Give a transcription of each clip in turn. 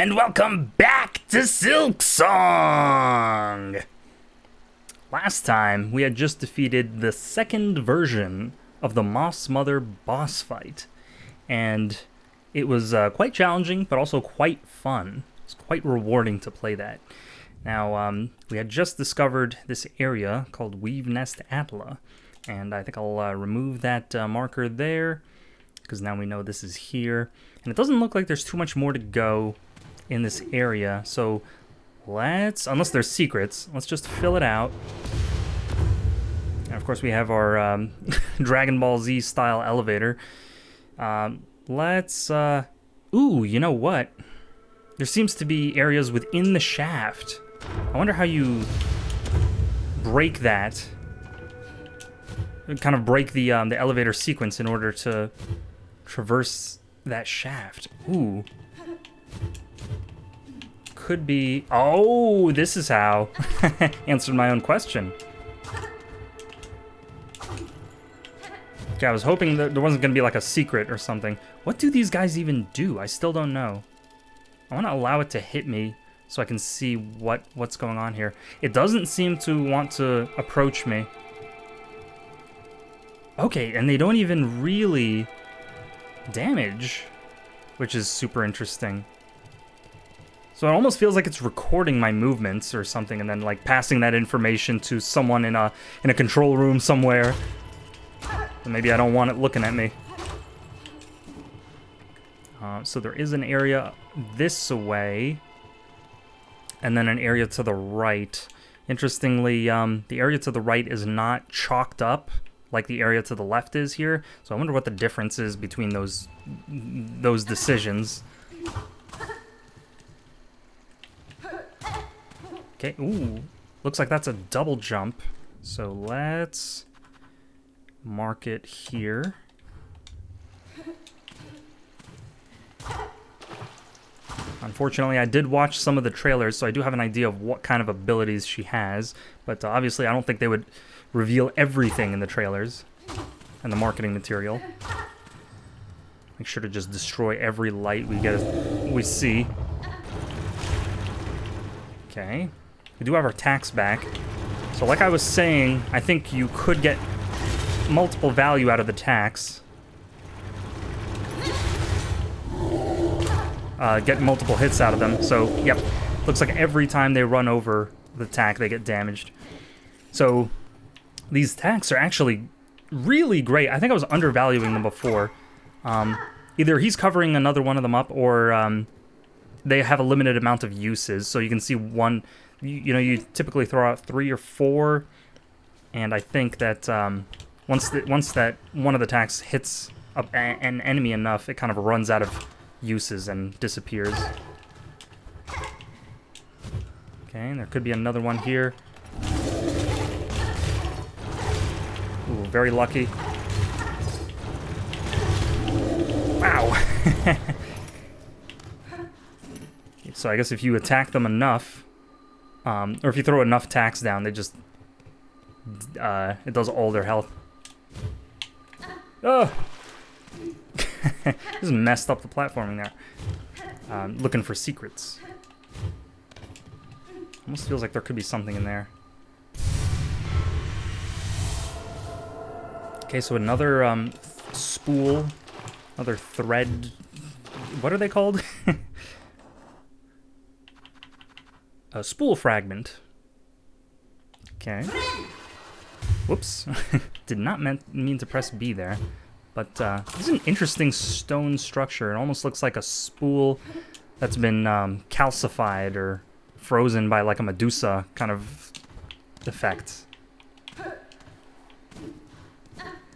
and welcome back to Silksong! Last time, we had just defeated the second version of the Moss Mother boss fight, and it was quite challenging, but also quite fun. It's quite rewarding to play that. Now, we had just discovered this area called Weave Nest Atla, and I think I'll remove that marker there, because now we know this is here. And it doesn't look like there's too much more to go in this area, so let's, unless there's secrets, let's just fill it out. And of course we have our Dragon Ball Z style elevator. Let's, ooh, you know what? There seems to be areas within the shaft. I wonder how you break that. Kind of break the elevator sequence in order to traverse that shaft. Ooh. Could be... Oh, this is how. Answered my own question. Okay, I was hoping that there wasn't going to be like a secret or something. What do these guys even do? I still don't know. I want to allow it to hit me so I can see what's going on here. It doesn't seem to want to approach me. Okay, and they don't even really damage, which is super interesting. So it almost feels like it's recording my movements or something, and then like passing that information to someone in a control room somewhere. And maybe I don't want it looking at me. So there is an area this way, and then an area to the right. Interestingly, the area to the right is not chalked up like the area to the left is here. So I wonder what the difference is between those decisions. Okay, ooh, looks like that's a double jump. So let's mark it here. Unfortunately, I did watch some of the trailers, so I do have an idea of what kind of abilities she has, but obviously I don't think they would reveal everything in the trailers and the marketing material. Make sure to just destroy every light we see. Okay. We do have our tax back. So like I was saying, I think you could get multiple value out of the tax. Get multiple hits out of them. So, yep. Looks like every time they run over the tack, they get damaged. So, these tacks are actually really great. I think I was undervaluing them before. Either he's covering another one of them up, or they have a limited amount of uses. So you can see one, you know, you typically throw out 3 or 4, and I think that once that one of the attacks hits an enemy enough, it kind of runs out of uses and disappears. Okay, and there could be another one here. Ooh, very lucky. Wow. So I guess if you attack them enough, or if you throw enough tacks down, they just, it does all their health. Oh! Just messed up the platforming there. Looking for secrets. Almost feels like there could be something in there. Okay, so another spool, another thread. What are they called? A spool fragment. Okay. Whoops. Did not mean to press B there. But this is an interesting stone structure. It almost looks like a spool that's been calcified or frozen by like a Medusa kind of effect.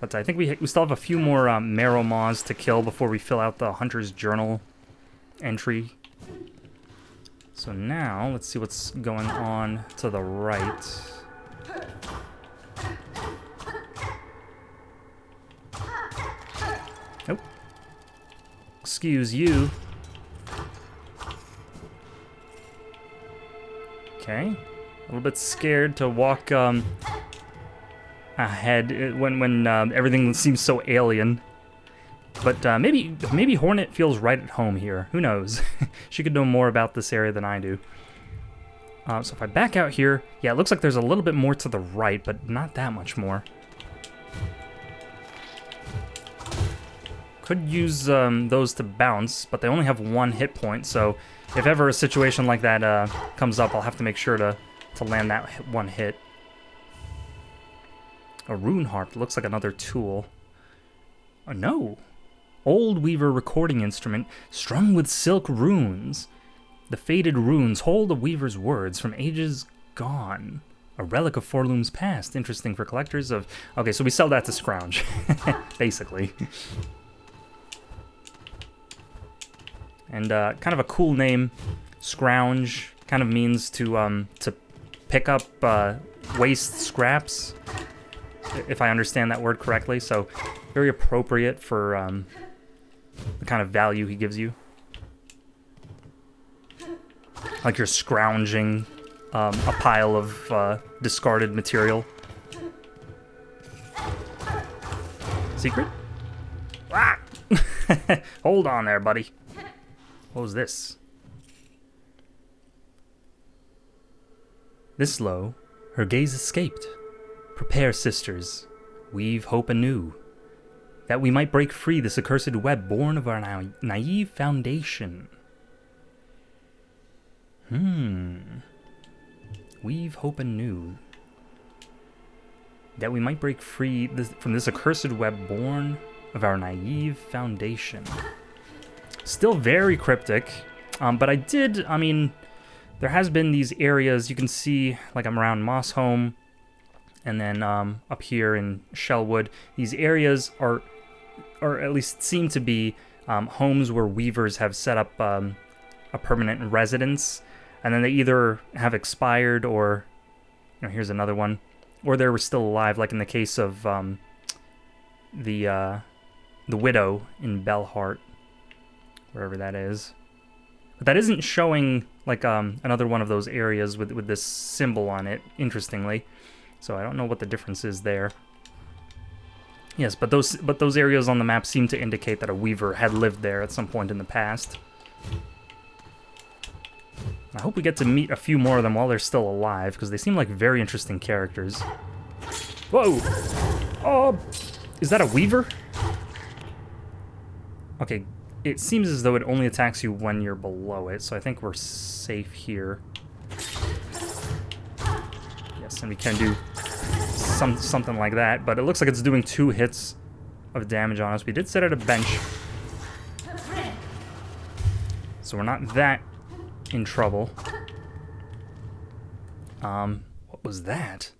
But I think we still have a few more marrow maws to kill before we fill out the Hunter's Journal entry. So now, let's see what's going on to the right. Nope. Excuse you. Okay. A little bit scared to walk ahead when everything seems so alien. But maybe Hornet feels right at home here. Who knows? She could know more about this area than I do. So if I back out here, yeah, it looks like there's a little bit more to the right, but not that much more. Could use those to bounce, but they only have 1 hit point, so if ever a situation like that comes up, I'll have to make sure to land that 1 hit. A rune harp looks like another tool. Oh, no. Old Weaver recording instrument strung with silk runes. The faded runes hold the Weaver's words from ages gone. A relic of Forloom's past. Interesting for collectors of... Okay, so we sell that to Scrounge, basically. And kind of a cool name. Scrounge kind of means to pick up waste scraps, if I understand that word correctly. So very appropriate for the kind of value he gives you. Like you're scrounging a pile of discarded material. Secret? Ah! Hold on there, buddy. What was this? This low, her gaze escaped. Prepare, sisters, weave hope anew, that we might break free this accursed web born of our naive foundation. Weave hope anew, that we might break free from this accursed web born of our naive foundation. Still very cryptic, but I mean, there has been these areas, you can see, like I'm around Mossholm, and then up here in Shellwood, these areas are, or at least seem to be, homes where weavers have set up a permanent residence, and then they either have expired or, you know, here's another one, or they were still alive, like in the case of the Widow in Bellheart, wherever that is. But that isn't showing like another one of those areas with this symbol on it, interestingly. So I don't know what the difference is there. Yes, but those areas on the map seem to indicate that a weaver had lived there at some point in the past. I hope we get to meet a few more of them while they're still alive, because they seem like very interesting characters. Whoa! Oh! Is that a weaver? Okay, it seems as though it only attacks you when you're below it, so I think we're safe here. Yes, and we can do something like that, but it looks like it's doing 2 hits of damage on us. We did set at a bench, so we're not that in trouble. What was that?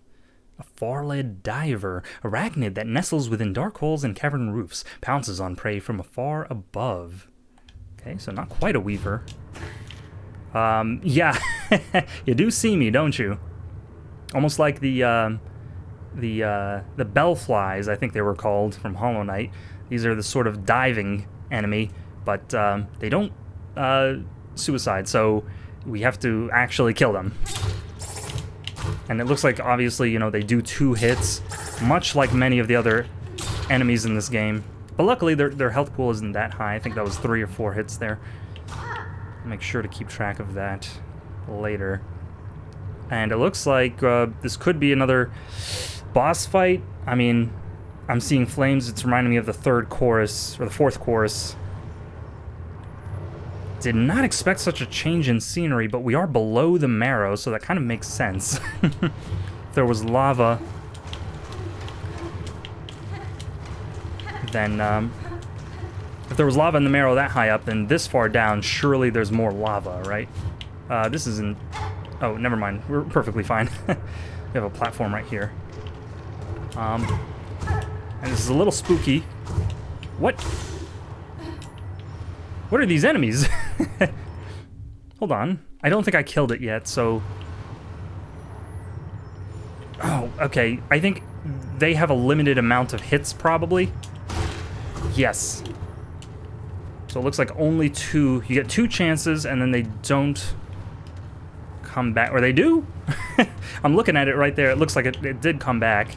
A far-led diver, arachnid that nestles within dark holes and cavern roofs, pounces on prey from afar above. Okay, so not quite a weaver. Yeah, you do see me, don't you? Almost like the bellflies, I think they were called, from Hollow Knight. These are the sort of diving enemy, but they don't suicide, so we have to actually kill them. And it looks like, obviously, you know, they do 2 hits, much like many of the other enemies in this game. But luckily, their health pool isn't that high. I think that was 3 or 4 hits there. I'll make sure to keep track of that later. And it looks like this could be another boss fight. I mean, I'm seeing flames. It's reminding me of the 3rd chorus, or the 4th chorus. Did not expect such a change in scenery, but we are below the marrow, so that kind of makes sense. If there was lava, then if there was lava in the marrow that high up, then this far down, surely there's more lava, right? This isn't... Oh, never mind. We're perfectly fine. We have a platform right here. And this is a little spooky. What? What are these enemies? Hold on. I don't think I killed it yet, so... Oh, okay. I think they have a limited amount of hits, probably. Yes. So it looks like only 2... You get 2 chances, and then they don't come back. Or they do? I'm looking at it right there. It looks like it did come back.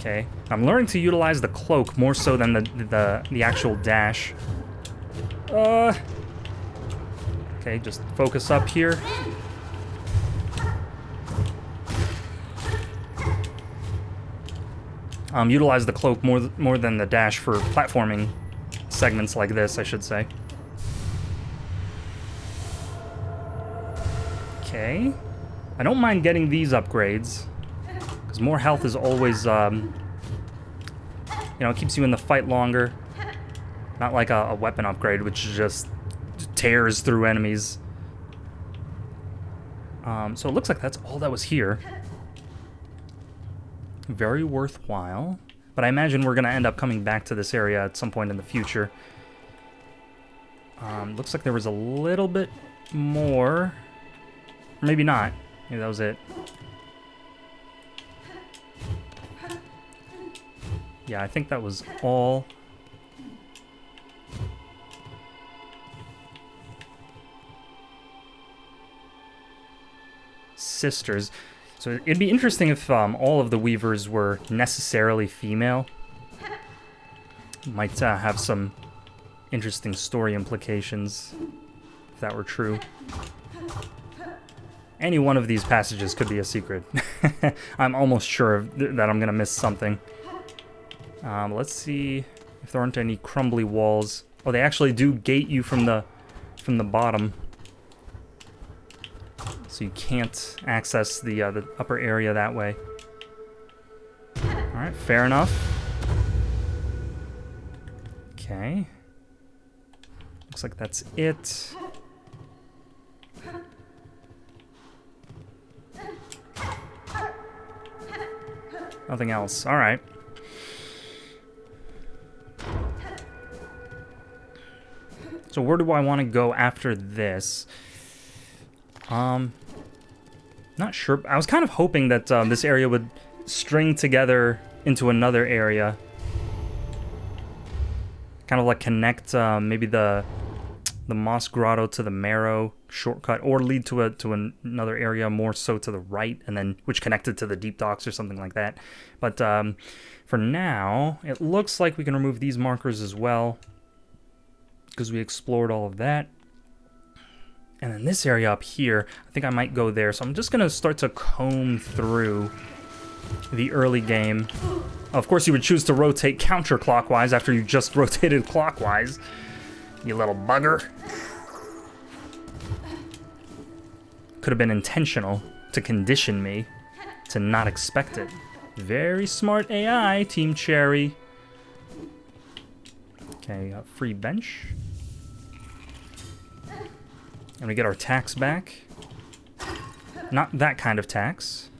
Okay, I'm learning to utilize the cloak more so than the actual dash. Okay, just focus up here. Utilize the cloak more than the dash for platforming segments like this, I should say. Okay. I don't mind getting these upgrades, because more health is always, you know, it keeps you in the fight longer. Not like a weapon upgrade, which just tears through enemies. So it looks like that's all that was here. Very worthwhile. But I imagine we're going to end up coming back to this area at some point in the future. Looks like there was a little bit more. Maybe not. Maybe that was it. Yeah, I think that was all. Sisters. So it'd be interesting if all of the weavers were necessarily female. Might have some interesting story implications if that were true. Any one of these passages could be a secret. I'm almost sure that I'm gonna miss something. Let's see if there aren't any crumbly walls. Oh, they actually do gate you from the bottom. So you can't access the upper area that way. Alright, fair enough. Okay. Looks like that's it. Nothing else. Alright. So where do I want to go after this? Not sure. I was kind of hoping that this area would string together into another area. Kind of like connect maybe the Moss Grotto to the Marrow shortcut, or lead to another area more so to the right, and then which connected to the deep docks or something like that. But for now, it looks like we can remove these markers as well, because we explored all of that. And then this area up here, I think I might go there. So I'm just going to start to comb through the early game. Of course, you would choose to rotate counterclockwise after you just rotated clockwise. You little bugger. Could have been intentional to condition me to not expect it. Very smart AI, Team Cherry. Okay, free bench. And we get our tax back. Not that kind of tax.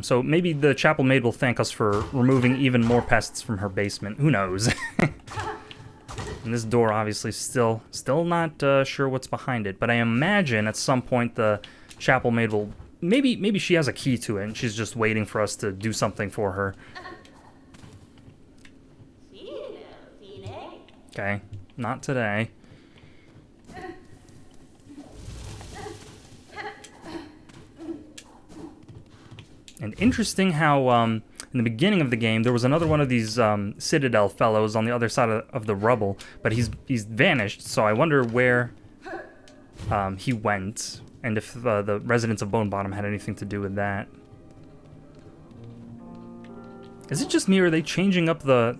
So maybe the chapel maid will thank us for removing even more pests from her basement. Who knows? And this door obviously still not sure what's behind it. But I imagine at some point the chapel maid will... Maybe she has a key to it and she's just waiting for us to do something for her. Okay, not today. And interesting how in the beginning of the game there was another one of these Citadel fellows on the other side of the rubble, but he's vanished. So I wonder where he went, and if the residents of Bone Bottom had anything to do with that. Is it just me, or are they changing up the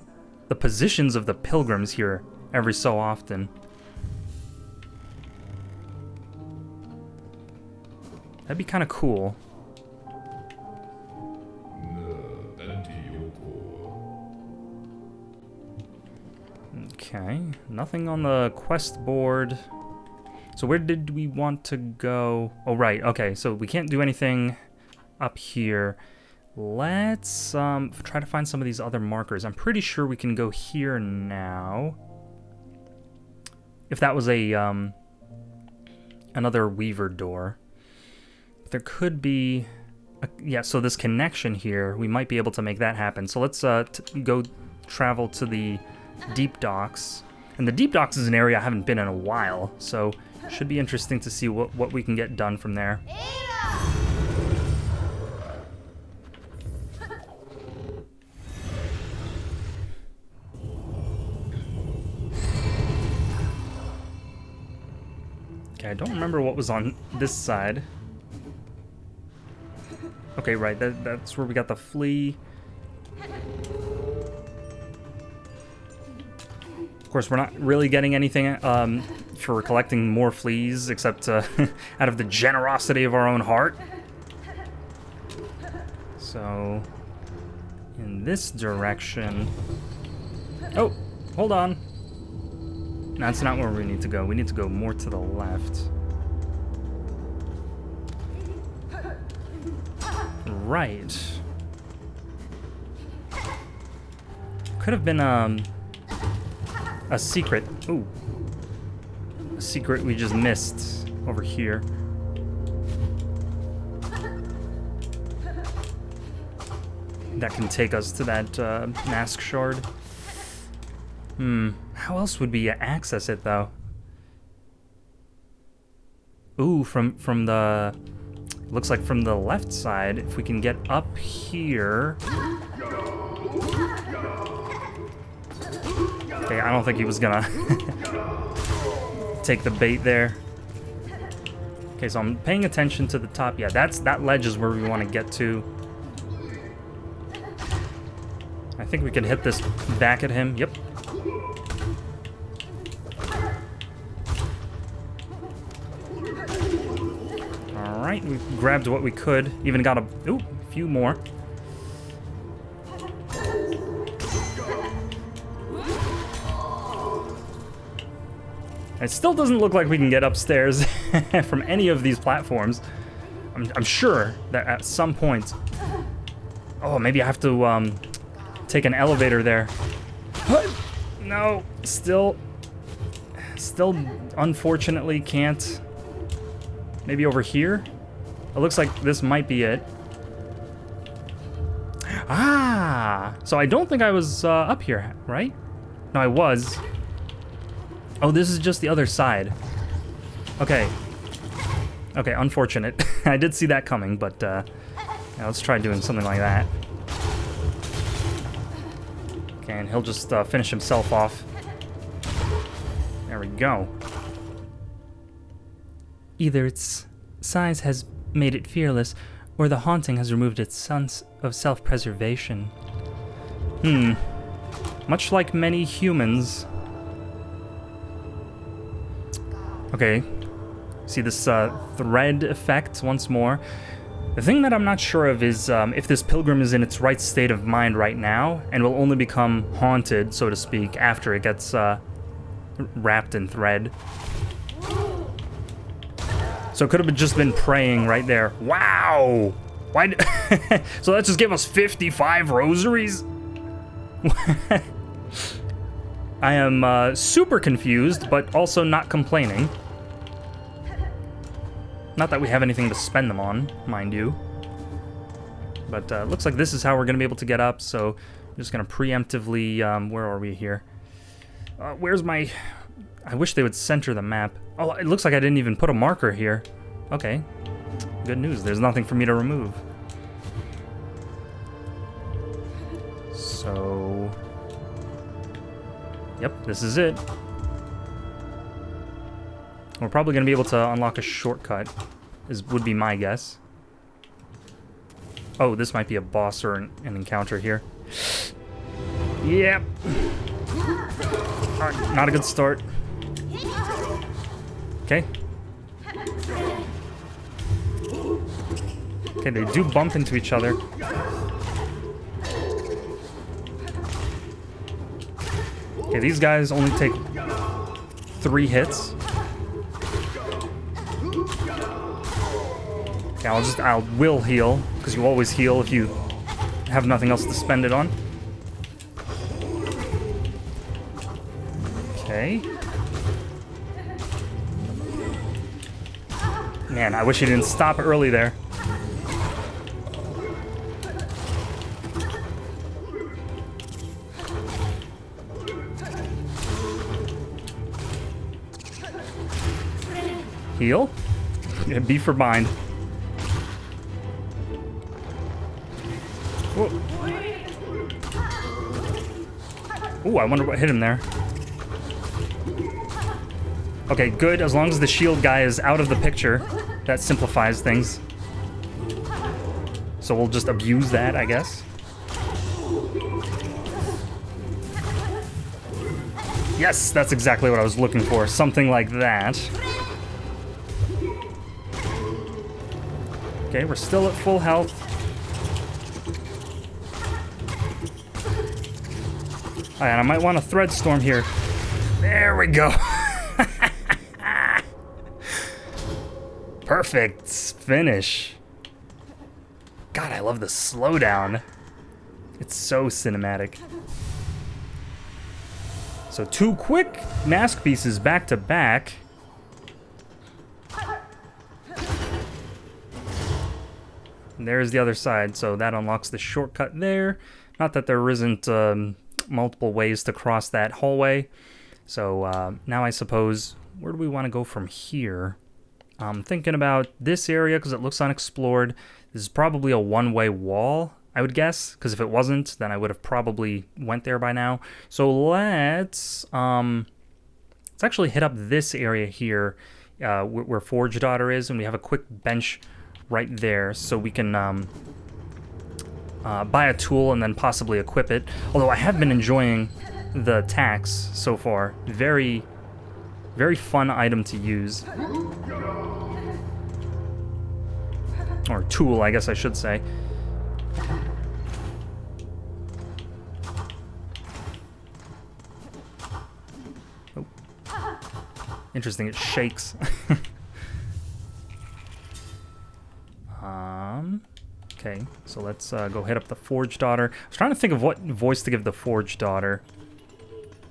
positions of the pilgrims here every so often? That'd be kind of cool. Okay, nothing on the quest board. So where did we want to go? Oh, right, okay, so we can't do anything up here. Let's try to find some of these other markers. I'm pretty sure we can go here now. If that was a another Weaver door. There could be... yeah, so this connection here, we might be able to make that happen. So let's go travel to the Deep Docks. And the Deep Docks is an area I haven't been in a while, so it should be interesting to see what we can get done from there. Okay, I don't remember what was on this side. Okay, right, that's where we got the flea. Of course, we're not really getting anything for collecting more fleas, except out of the generosity of our own heart. So, in this direction... Oh, hold on. That's not where we need to go. We need to go more to the left. Right. Could have been a secret. Ooh. A secret we just missed over here. That can take us to that mask shard. How else would we access it, though? Ooh, from the... Looks like from the left side, if we can get up here... Okay, I don't think he was gonna take the bait there. Okay, so I'm paying attention to the top. Yeah, that ledge is where we want to get to. I think we can hit this back at him. Yep. Alright, we grabbed what we could. Even got a few more. It still doesn't look like we can get upstairs from any of these platforms. I'm sure that at some point... Oh, maybe I have to take an elevator there. No, still unfortunately can't. Maybe over here? It looks like this might be it. Ah! So I don't think I was up here, right? No, I was. Oh, this is just the other side. Okay. Okay, unfortunate. I did see that coming, but yeah, let's try doing something like that. Okay, and he'll just finish himself off. There we go. Either its size has made it fearless, or the haunting has removed its sense of self-preservation. Much like many humans... Okay, see this thread effect once more. The thing that I'm not sure of is if this pilgrim is in its right state of mind right now and will only become haunted, so to speak, after it gets wrapped in thread. So it could have just been praying right there. Wow! Why? So that just gave us 55 rosaries? I am super confused, but also not complaining. Not that we have anything to spend them on, mind you. But looks like this is how we're going to be able to get up, so I'm just going to preemptively... where are we here? Where's my... I wish they would center the map. Oh, it looks like I didn't even put a marker here. Okay. Good news, there's nothing for me to remove. So... Yep, this is it. We're probably going to be able to unlock a shortcut, would be my guess. Oh, this might be a boss or an encounter here. Yep. Alright, not a good start. Okay. Okay, they do bump into each other. Okay, these guys only take 3 hits. Okay, I will heal, because you always heal if you have nothing else to spend it on. Okay. Man, I wish he didn't stop early there. Heal? Yeah, B for bind. Whoa. Ooh, I wonder what hit him there. Okay, good. As long as the shield guy is out of the picture, that simplifies things. So we'll just abuse that, I guess. Yes, that's exactly what I was looking for. Something like that. Okay, we're still at full health. Alright, I might want a thread storm here. There we go. Perfect finish. God, I love the slowdown. It's so cinematic. So 2 quick mask pieces back to back. And there's the other side, so that unlocks the shortcut there. Not that there isn't multiple ways to cross that hallway. So now I suppose, where do we want to go from here? I'm thinking about this area because it looks unexplored. This is probably a one-way wall, I would guess, because if it wasn't, then I would have probably went there by now. So let's actually hit up this area here where Forge Daughter is, and we have a quick bench right there, so we can buy a tool and then possibly equip it. Although I have been enjoying the tacks so far. Very, very fun item to use. Or tool, I guess I should say. Oh. Interesting, it shakes. Okay, so let's go hit up the Forge Daughter. I was trying to think of what voice to give the Forge Daughter.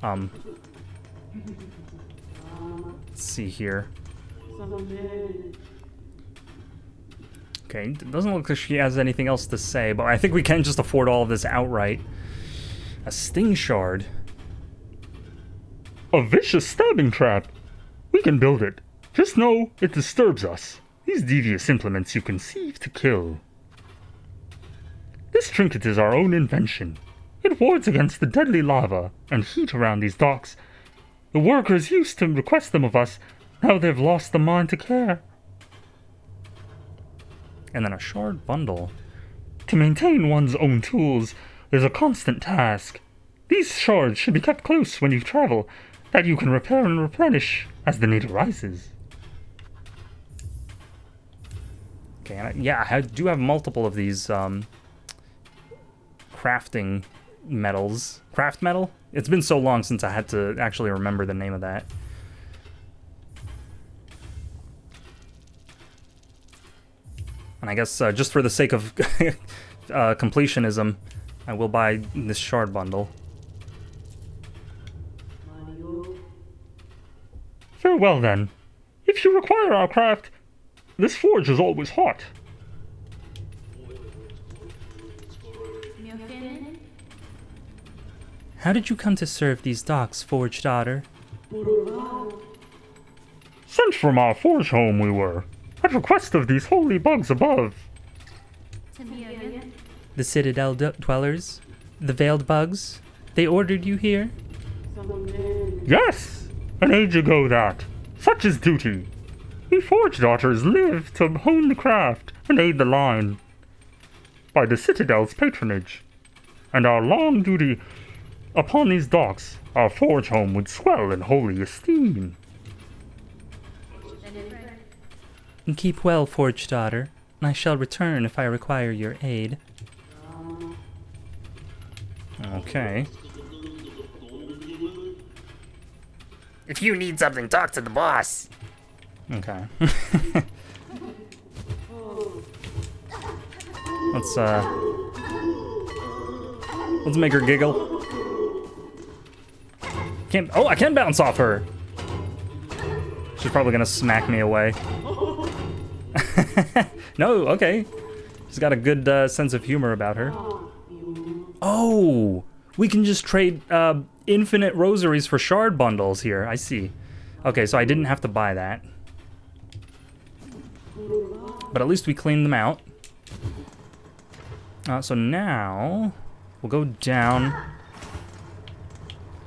Let's see here. Okay, it doesn't look like she has anything else to say, but I think we can just afford all of this outright. A Sting Shard. A vicious stabbing trap. We can build it. Just know it disturbs us. These devious implements you conceive to kill. This trinket is our own invention. It wards against the deadly lava and heat around these docks. The workers used to request them of us. Now they've lost the mind to care. And then a shard bundle. To maintain one's own tools is a constant task. These shards should be kept close when you travel, that you can repair and replenish as the need arises. Okay, and yeah, I do have multiple of these crafting metals. Craft metal? It's been so long since I had to actually remember the name of that. And I guess just for the sake of completionism, I will buy this shard bundle. Farewell then. If you require our craft, this forge is always hot. How did you come to serve these docks, Forge Daughter? Sent from our forge home we were, at request of these holy bugs above. The Citadel dwellers? The Veiled Bugs? They ordered you here? Yes! An age ago that. Such is duty. We forge daughters live to hone the craft and aid the line. By the Citadel's patronage, and our long duty upon these docks, our forge home would swell in holy esteem. And keep well, Forge Daughter. I shall return if I require your aid. Okay. If you need something, talk to the boss. Okay. Let's make her giggle. Oh, I can bounce off her. She's probably gonna smack me away. No, okay. She's got a good sense of humor about her. Oh, we can just trade infinite rosaries for shard bundles here. I see. Okay, so I didn't have to buy that. But at least we cleaned them out. So now we'll go down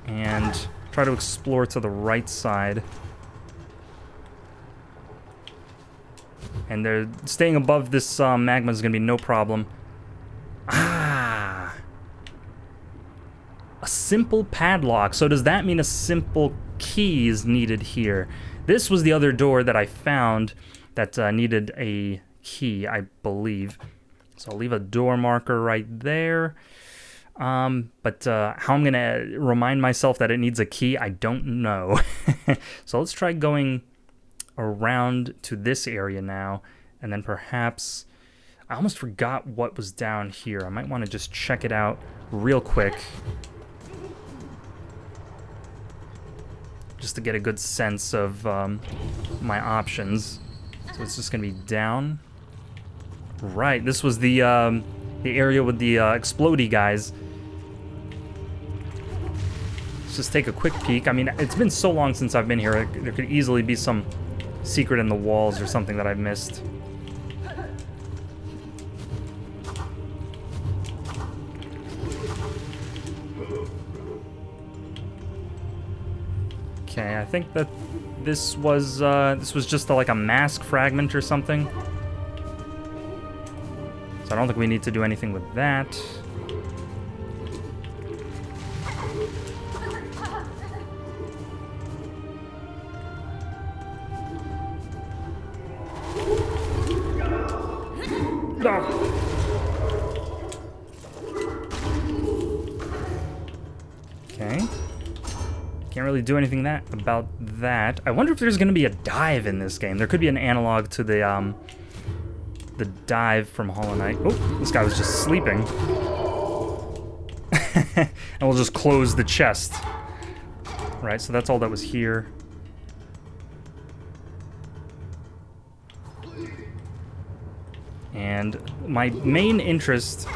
and try to explore to the right side. And they're staying above this magma is going to be no problem. Ah! A simple padlock. So does that mean a simple key is needed here? This was the other door that I found that needed a key, I believe. So I'll leave a door marker right there. But how I'm going to remind myself that it needs a key, I don't know. So let's try going around to this area now, and then perhaps I almost forgot what was down here. I might want to just check it out real quick just to get a good sense of my options. So it's just gonna be down. Right, this was the area with the explodey guys. Let's just take a quick peek. I mean, it's been so long since I've been here. There could easily be some secret in the walls or something that I've missed. Okay, I think that this was just like a mask fragment or something. So I don't think we need to do anything with that. Okay. Can't really do anything about that. I wonder if there's going to be a dive in this game. There could be an analog to the dive from Hollow Knight. Oh, this guy was just sleeping. And we'll just close the chest. Right, so that's all that was here. And my main interest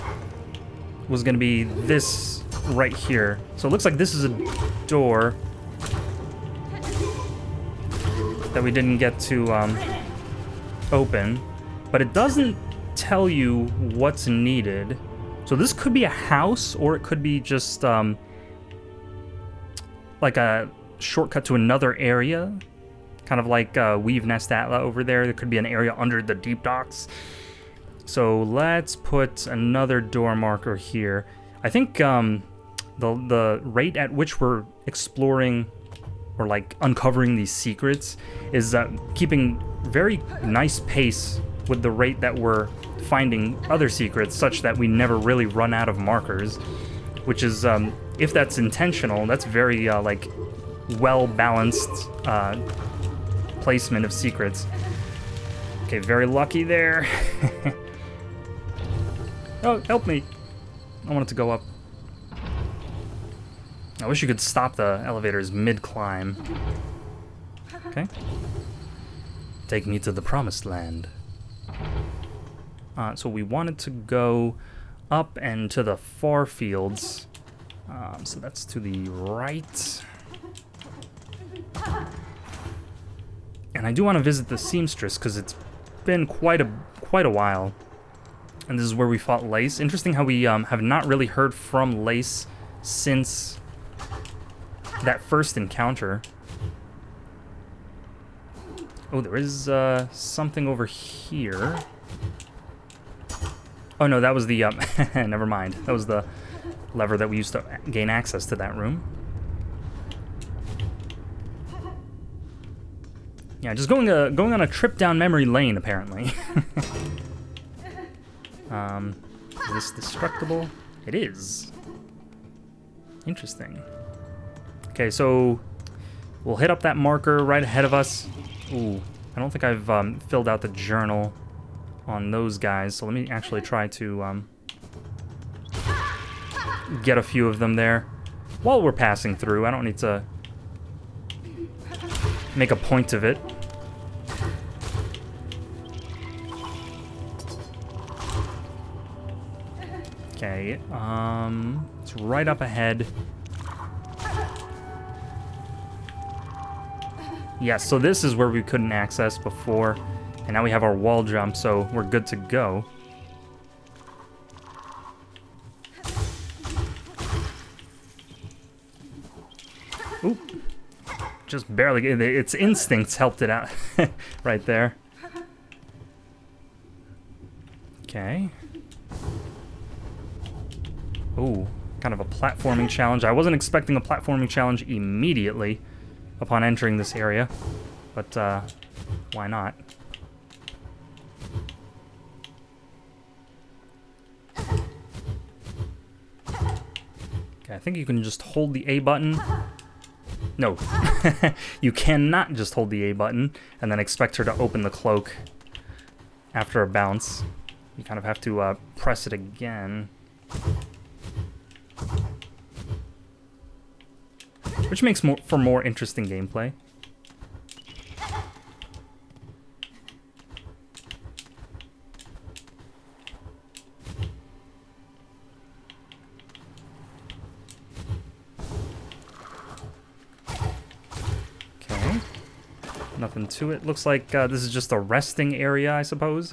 was going to be this right here. So it looks like this is a door that we didn't get to open, but it doesn't tell you what's needed. So this could be a house, or it could be just like a shortcut to another area, kind of like Weave Nest Atla over there. There could be an area under the deep docks. So let's put another door marker here. I think the rate at which we're exploring or like uncovering these secrets is keeping very nice pace with the rate that we're finding other secrets, such that we never really run out of markers, which is, if that's intentional, that's very like well-balanced placement of secrets. Okay, very lucky there. Oh, help me. I want it to go up. I wish you could stop the elevators mid-climb. Okay. Take me to the promised land. So we wanted to go up and to the far fields. So that's to the right. And I do want to visit the seamstress because it's been quite a while. And this is where we fought Lace. Interesting how we have not really heard from Lace since that first encounter. Oh, there is something over here. Oh no, that was the never mind. That was the lever that we used to gain access to that room. Yeah, just going on a trip down memory lane, apparently. Is this destructible? It is. Interesting. Okay, so we'll hit up that marker right ahead of us. Ooh, I don't think I've filled out the journal on those guys, so let me actually try to get a few of them there while we're passing through. I don't need to make a point of it. Okay, it's right up ahead. Yes, so this is where we couldn't access before, and now we have our wall jump, so we're good to go. Oop. Just barely, its instincts helped it out right there. Okay. Ooh, kind of a platforming challenge. I wasn't expecting a platforming challenge immediately upon entering this area, but why not? Okay, I think you can just hold the A button. No, you cannot just hold the A button and then expect her to open the cloak after a bounce. You kind of have to press it again. Which makes for more interesting gameplay. Okay. Nothing to it. Looks like this is just a resting area, I suppose.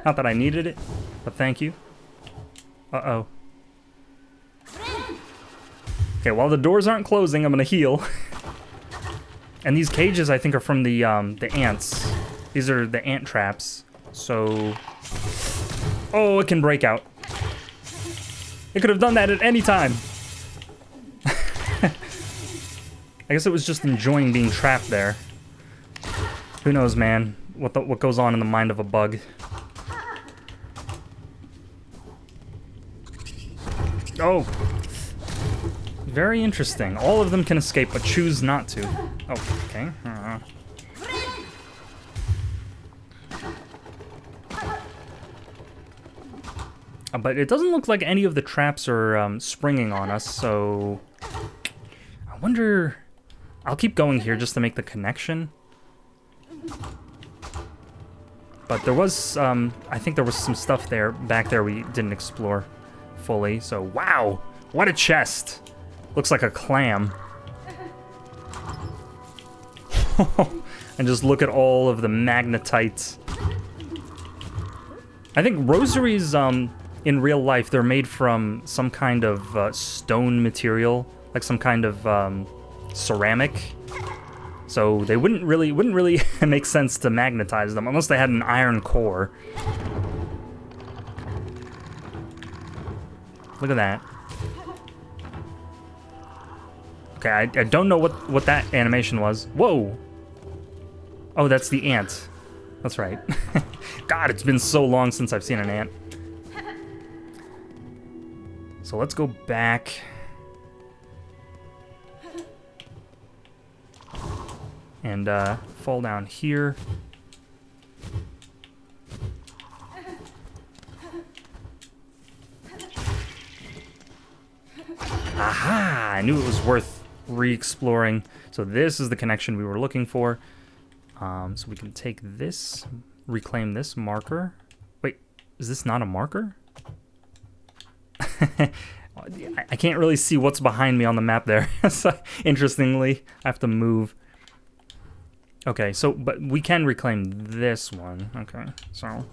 Not that I needed it, but thank you. Uh-oh. Okay, while the doors aren't closing, I'm gonna heal. And these cages, I think, are from the ants. These are the ant traps. So, oh, it can break out. It could have done that at any time. I guess it was just enjoying being trapped there. Who knows, man? What goes on in the mind of a bug? Oh. Very interesting. All of them can escape, but choose not to. Oh, okay. But it doesn't look like any of the traps are springing on us, so... I wonder... I'll keep going here just to make the connection. But there was, I think there was some stuff back there we didn't explore fully, so wow! What a chest! Looks like a clam. And just look at all of the magnetite. I think rosaries, in real life, they're made from some kind of stone material, like some kind of ceramic. So they wouldn't really make sense to magnetize them unless they had an iron core. Look at that. Okay, I don't know what that animation was. Whoa! Oh, that's the ant. That's right. God, it's been so long since I've seen an ant. So let's go back. And fall down here. Aha! I knew it was worth re-exploring. So this is the connection we were looking for. So we can take this, reclaim this marker. Wait, is this not a marker? I can't really see what's behind me on the map there. So, interestingly, I have to move. Okay, so, but we can reclaim this one. Okay, so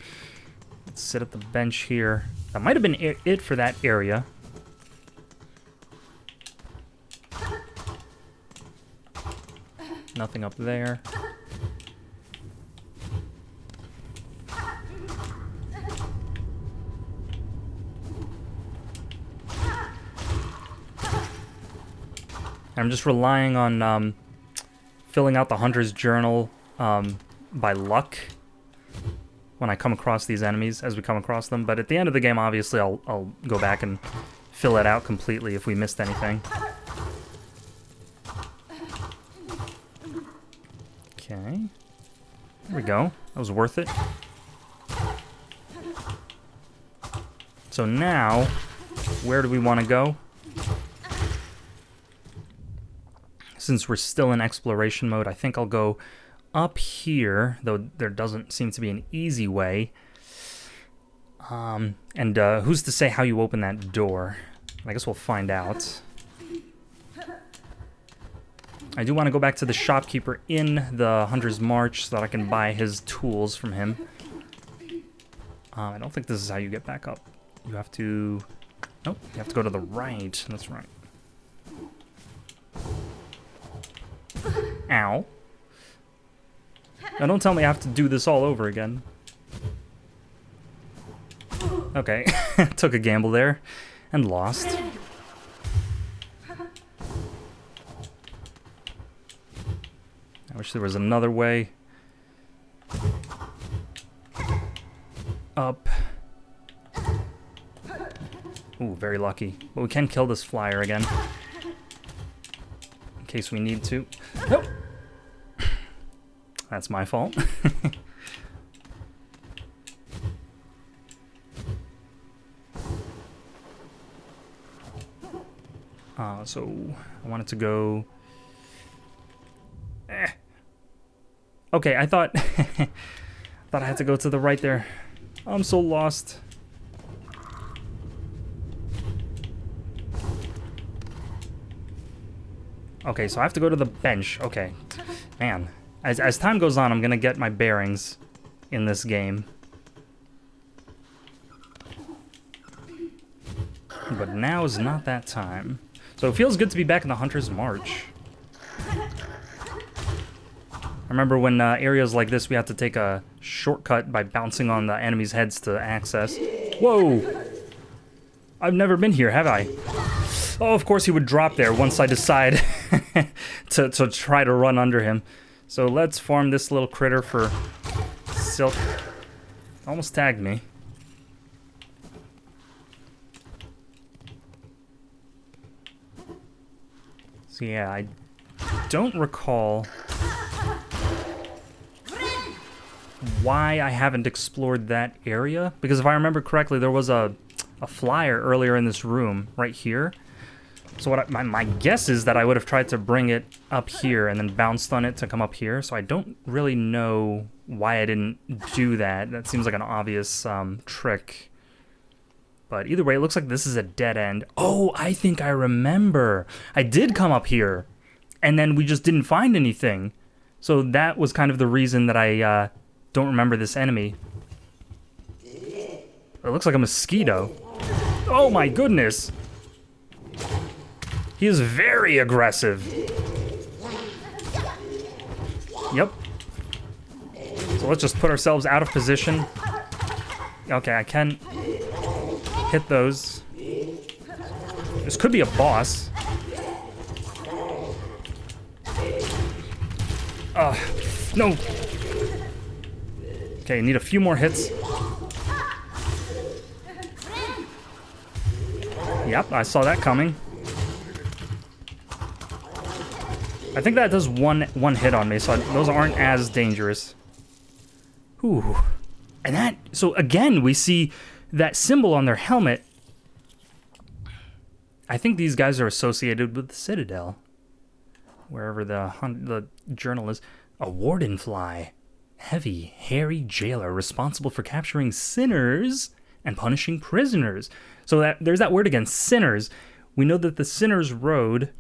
let's sit at the bench here. That might have been it for that area. Nothing up there. I'm just relying on filling out the hunter's journal by luck when I come across these enemies, as we come across them. But at the end of the game, obviously, I'll go back and fill it out completely if we missed anything. Okay. There we go. That was worth it. So now, where do we want to go? Since we're still in exploration mode, I think I'll go up here, though there doesn't seem to be an easy way. And who's to say how you open that door? I guess we'll find out. I do want to go back to the shopkeeper in the Hunter's March so that I can buy his tools from him. I don't think this is how you get back up. You have to... Nope, you have to go to the right. That's right. Ow. Now don't tell me I have to do this all over again. Okay, took a gamble there and lost. I wish there was another way. Up. Ooh, very lucky. But we can kill this flyer again. In case we need to. Nope. That's my fault. So I wanted to go... Okay, I thought... thought I had to go to the right there. I'm so lost. Okay, so I have to go to the bench. Okay. Man. As time goes on, I'm gonna get my bearings in this game. But now is not that time. So it feels good to be back in the Hunter's March. I remember when areas like this, we had to take a shortcut by bouncing on the enemy's heads to access. Whoa! I've never been here, have I? Oh, of course he would drop there once I decide to try to run under him. So let's farm this little critter for silk. Almost tagged me. So yeah, I don't recall why I haven't explored that area. Because if I remember correctly, there was a flyer earlier in this room, right here. So what my guess is that I would have tried to bring it up here and then bounced on it to come up here. So I don't really know why I didn't do that. That seems like an obvious trick. But either way, it looks like this is a dead end. Oh, I think I remember. I did come up here, and then we just didn't find anything. So that was kind of the reason that I don't remember this enemy. It looks like a mosquito. Oh my goodness. He is very aggressive. Yep. So let's just put ourselves out of position. Okay, I can hit those. This could be a boss. No. Okay, need a few more hits. Yep, I saw that coming. I think that does one hit on me, so those aren't as dangerous. Ooh. And that, so again, we see that symbol on their helmet. I think these guys are associated with the Citadel. Wherever the journal is. A warden fly. Heavy, hairy jailer responsible for capturing sinners and punishing prisoners. So that there's that word again, sinners. We know that the Sinner's Road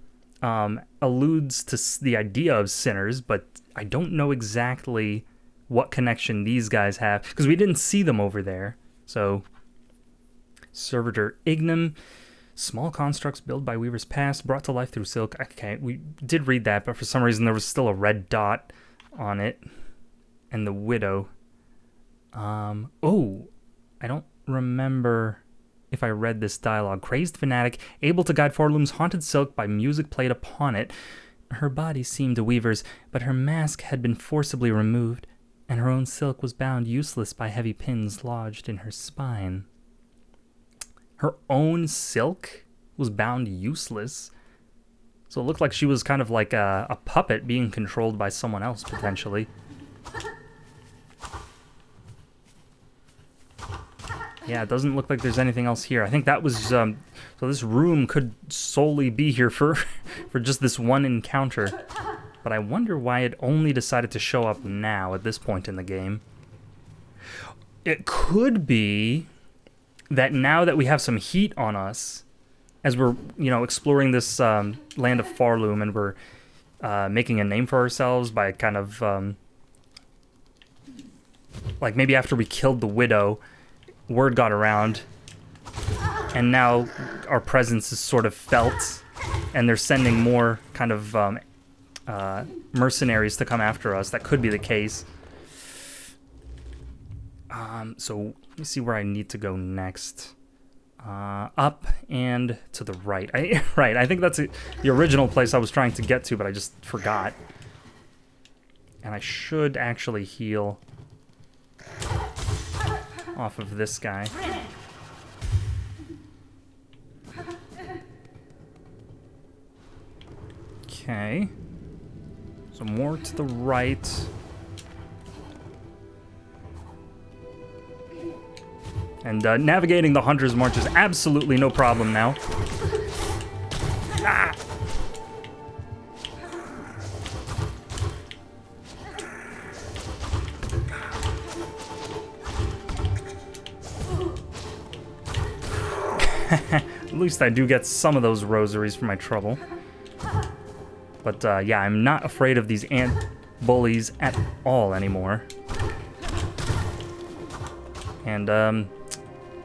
alludes to the idea of sinners, but I don't know exactly what connection these guys have, because we didn't see them over there. So, Servitor Ignum, small constructs built by Weaver's Past, brought to life through silk. Okay, we did read that, but for some reason there was still a red dot on it. And the Widow. Oh, I don't remember if I read this dialogue. Crazed fanatic, able to guide Forloom's haunted silk by music played upon it. Her body seemed a weaver's, but her mask had been forcibly removed, and her own silk was bound useless by heavy pins lodged in her spine. Her own silk was bound useless? So it looked like she was kind of like a puppet being controlled by someone else, potentially. Yeah, it doesn't look like there's anything else here. I think that was, so this room could solely be here for just this one encounter. But I wonder why it only decided to show up now at this point in the game. It could be that now that we have some heat on us, as we're, exploring this land of Forloom, and we're making a name for ourselves by kind of, like maybe after we killed the Widow, word got around, and now our presence is sort of felt, and they're sending more kind of mercenaries to come after us. That could be the case. So me see where I need to go next. Up and to the right. Right, I think that's the original place I was trying to get to, but I just forgot. And I should actually heal off of this guy. Okay. So more to the right. And navigating the Hunter's March is absolutely no problem now. Ah! At least I do get some of those rosaries for my trouble. But yeah, I'm not afraid of these ant bullies at all anymore. And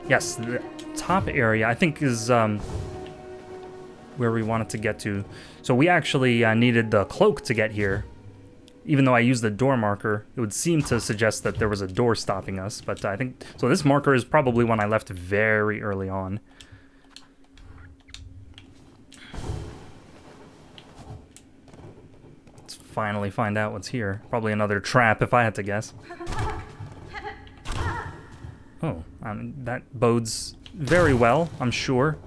yes, the top area I think is where we wanted to get to. So we actually needed the cloak to get here. Even though I used the door marker, it would seem to suggest that there was a door stopping us. But I think, so this marker is probably one I left very early on. Let's finally find out what's here. Probably another trap if I had to guess. Oh, that bodes very well, I'm sure.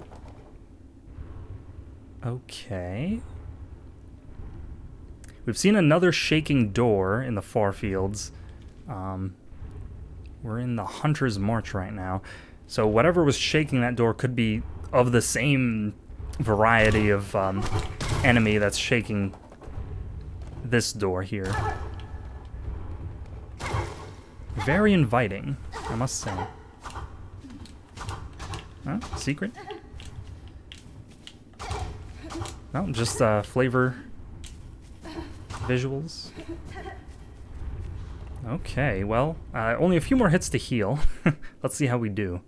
Okay. We've seen another shaking door in the far fields. We're in the Hunter's March right now. So whatever was shaking that door could be of the same variety of enemy that's shaking this door here. Very inviting, I must say. Huh? Secret? No, just flavor visuals. Okay, well, only a few more hits to heal. Let's see how we do.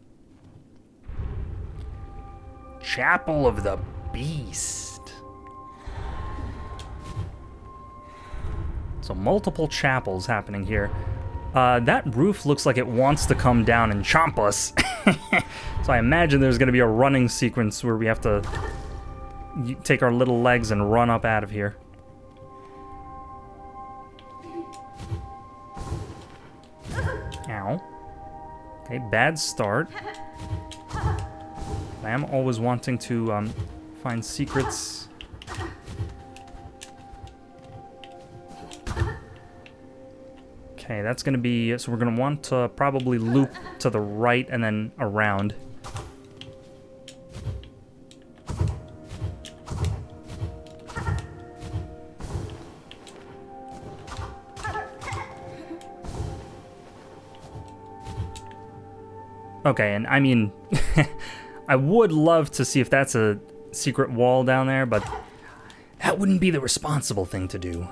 Chapel of the Beast. So multiple chapels happening here. That roof looks like it wants to come down and chomp us. So I imagine there's going to be a running sequence where we have to take our little legs and run up out of here. Ow. Okay, bad start. I am always wanting to find secrets. Okay, that's going to be... So we're going to want to probably loop to the right and then around. Okay, and I mean... I would love to see if that's a secret wall down there, but that wouldn't be the responsible thing to do.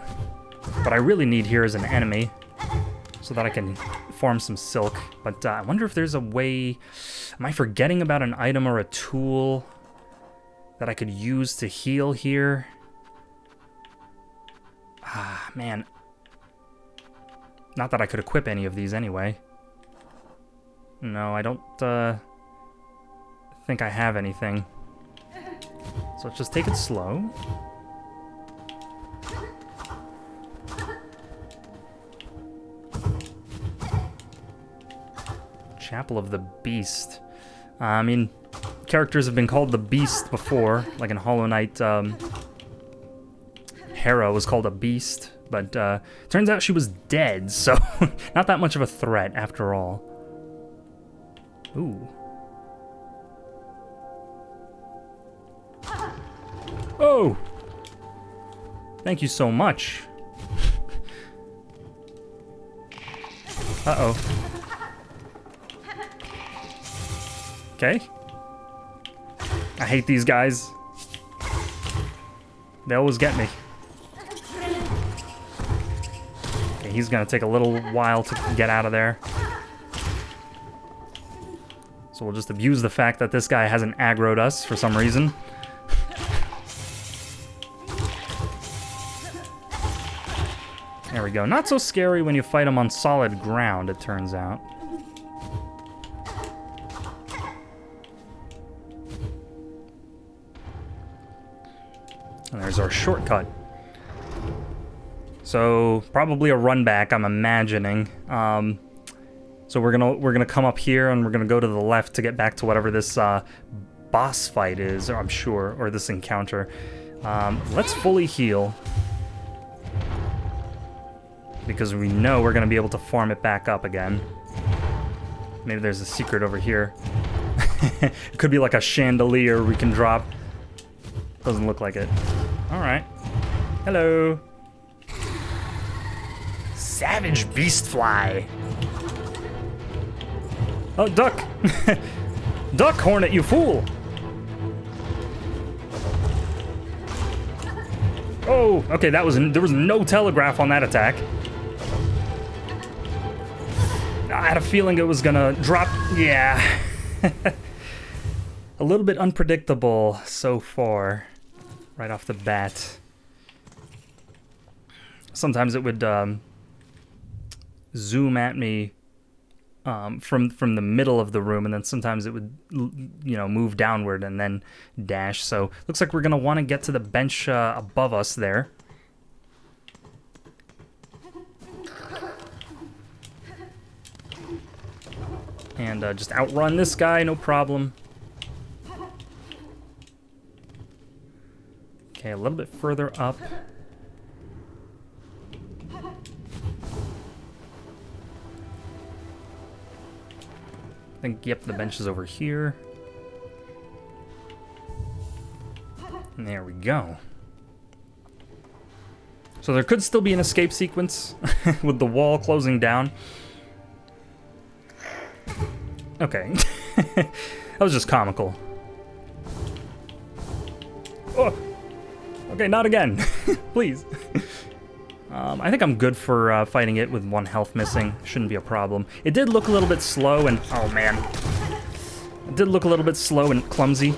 What I really need here is an enemy, so that I can farm some silk. But I wonder if there's a way... Am I forgetting about an item or a tool that I could use to heal here? Ah, man. Not that I could equip any of these anyway. No, I don't think I have anything. So let's just take it slow. Chapel of the Beast. I mean, characters have been called the Beast before, like in Hollow Knight. Hera was called a beast, but turns out she was dead, so not that much of a threat after all. Ooh. Oh! Thank you so much. Uh-oh. Okay. I hate these guys. They always get me. Okay, he's gonna take a little while to get out of there. So we'll just abuse the fact that this guy hasn't aggroed us for some reason. There we go. Not so scary when you fight him on solid ground, it turns out. And there's our shortcut. So probably a run back, I'm imagining. So we're gonna come up here and we're gonna go to the left to get back to whatever this boss fight is, I'm sure, or this encounter. Let's fully heal, because we know we're gonna be able to farm it back up again. Maybe there's a secret over here. It could be like a chandelier we can drop. Doesn't look like it. All right. Hello. Savage beast fly. Oh, duck! Duck, Hornet, you fool! Oh, okay, there was no telegraph on that attack. I had a feeling it was gonna drop. Yeah. A little bit unpredictable so far, right off the bat. Sometimes it would zoom at me from the middle of the room, and then sometimes it would, move downward and then dash. So looks like we're gonna want to get to the bench above us there. And just outrun this guy, no problem. Okay, a little bit further up. I think, yep, the bench is over here. And there we go. So there could still be an escape sequence with the wall closing down. Okay. That was just comical. Oh! Okay, not again. Please. I think I'm good for fighting it with 1 health missing. Shouldn't be a problem. It did look a little bit slow and... Oh, man. It did look a little bit slow and clumsy.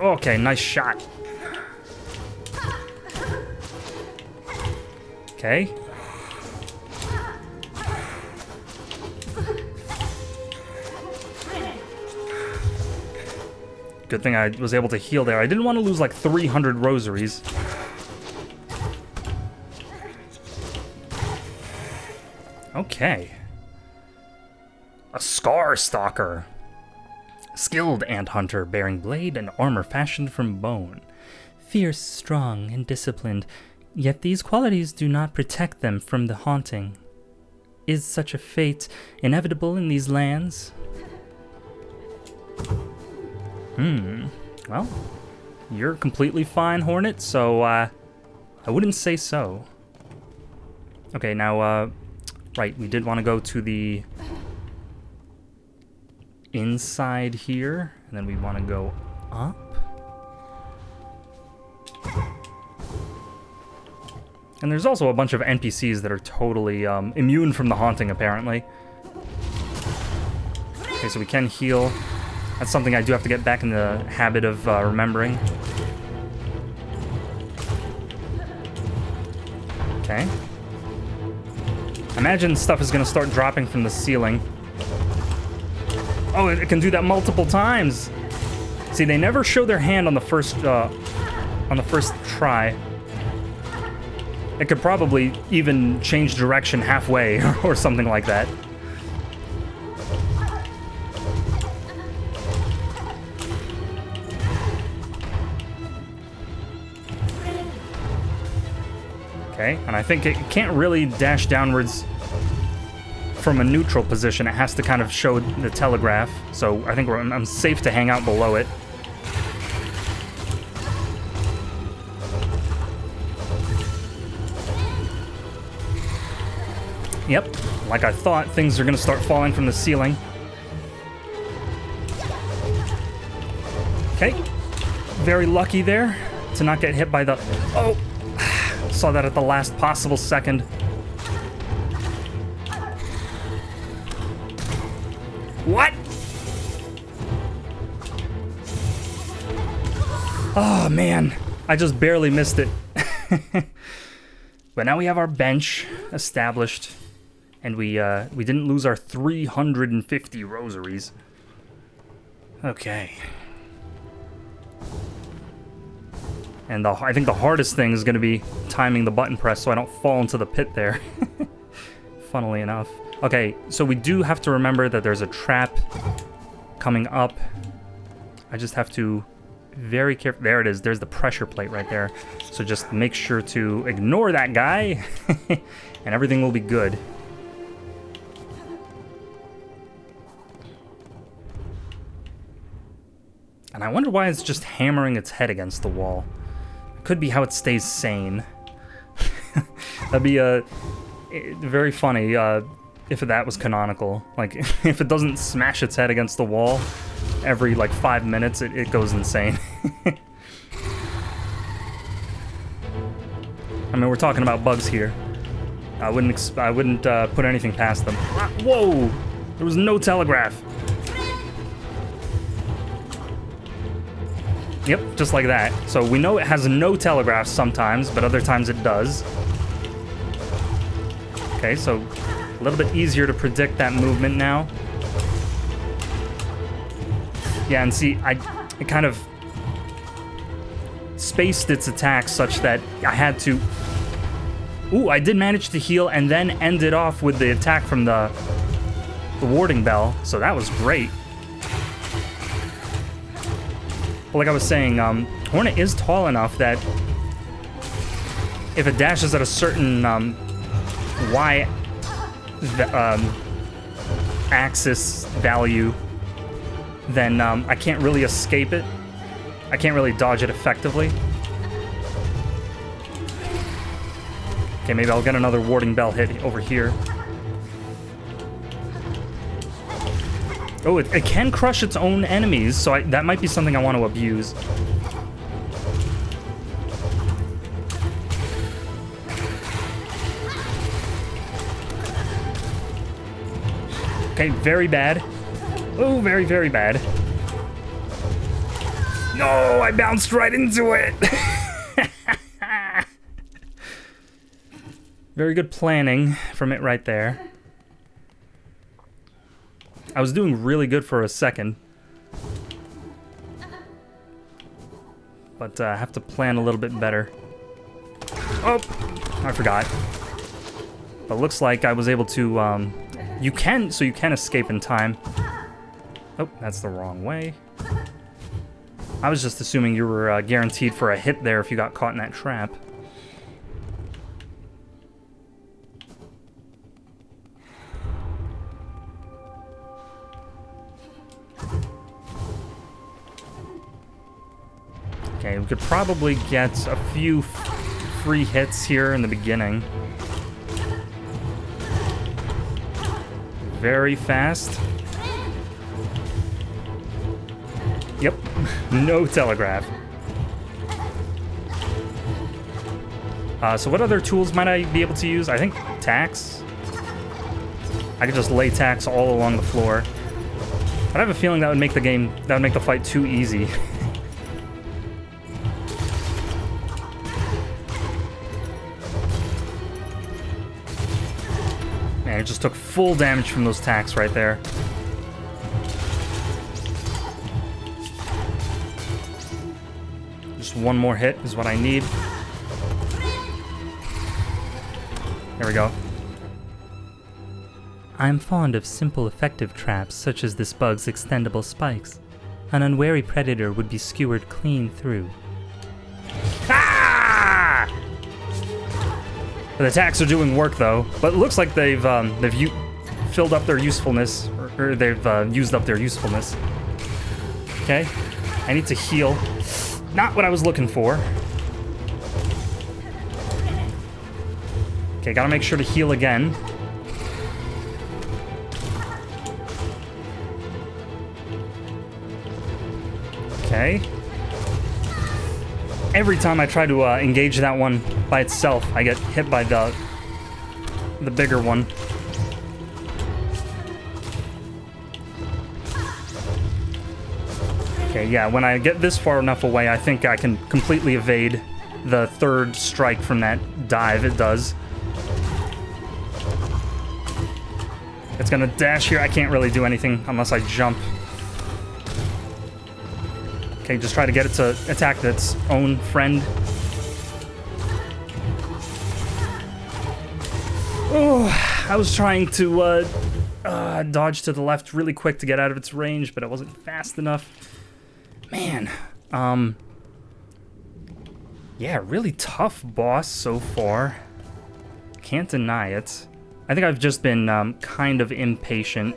Okay, nice shot. Okay. Good thing I was able to heal there. I didn't want to lose like 300 rosaries. Okay. A Scar Stalker. Skilled ant hunter bearing blade and armor fashioned from bone. Fierce, strong, and disciplined, yet these qualities do not protect them from the haunting. Is such a fate inevitable in these lands? Well, you're completely fine, Hornet, so, I wouldn't say so. Okay, now, right, we did want to go to the inside here, and then we want to go up. And there's also a bunch of NPCs that are totally, immune from the haunting, apparently. Okay, so we can heal. That's something I do have to get back in the habit of remembering. Okay. I imagine stuff is gonna start dropping from the ceiling. Oh, it can do that multiple times. See, they never show their hand on the first try. It could probably even change direction halfway or something like that. Okay, and I think it can't really dash downwards from a neutral position. It has to kind of show the telegraph, so I think I'm safe to hang out below it. Yep, like I thought, things are gonna start falling from the ceiling. Okay, very lucky there to not get hit by the... Oh! Saw that at the last possible second. What? Oh, man. I just barely missed it. But now we have our bench established. And we didn't lose our 350 rosaries. Okay. And I think the hardest thing is going to be timing the button press so I don't fall into the pit there. Funnily enough. Okay, so we do have to remember that there's a trap coming up. I just have to very careful. There it is. There's the pressure plate right there. So just make sure to ignore that guy and everything will be good. And I wonder why it's just hammering its head against the wall. Could be how it stays sane. That'd be very funny if that was canonical. Like, if it doesn't smash its head against the wall every, like, 5 minutes, it goes insane. I mean, we're talking about bugs here. I wouldn't put anything past them. Whoa! There was no telegraph. Yep, just like that. So we know it has no telegraph sometimes, but other times it does. Okay, so a little bit easier to predict that movement now. Yeah, and see, it kind of spaced its attack such that I had to... Ooh, I did manage to heal and then end it off with the attack from the warding bell, so that was great. But like I was saying, Hornet is tall enough that if it dashes at a certain Y axis value, then I can't really escape it. I can't really dodge it effectively. Okay, maybe I'll get another warding bell hit over here. Oh, it can crush its own enemies, so that might be something I want to abuse. Okay, very bad. Oh, very, very bad. No, I bounced right into it! Very good planning from it right there. I was doing really good for a second. But I have to plan a little bit better. Oh, I forgot. But looks like I was able to, you can escape in time. Oh, that's the wrong way. I was just assuming you were guaranteed for a hit there if you got caught in that trap. Okay, we could probably get a few free hits here in the beginning. Very fast. Yep, no telegraph. So what other tools might I be able to use? I think tacks. I could just lay tacks all along the floor. But I have a feeling that would make the fight too easy. Man, it just took full damage from those tacks right there. Just one more hit is what I need. There we go. I'm fond of simple, effective traps, such as this bug's extendable spikes. An unwary predator would be skewered clean through. Ah! The attacks are doing work though, but it looks like they've filled up their usefulness, or they've used up their usefulness. Okay, I need to heal. Not what I was looking for. Okay, gotta make sure to heal again. Okay. Every time I try to engage that one by itself, I get hit by the bigger one. Okay, yeah, when I get this far enough away, I think I can completely evade the third strike from that dive it does. It's gonna dash here. I can't really do anything unless I jump. Okay, just try to get it to attack its own friend. Oh, I was trying to dodge to the left really quick to get out of its range, but I wasn't fast enough. Man, yeah, really tough boss so far. Can't deny it. I think I've just been kind of impatient.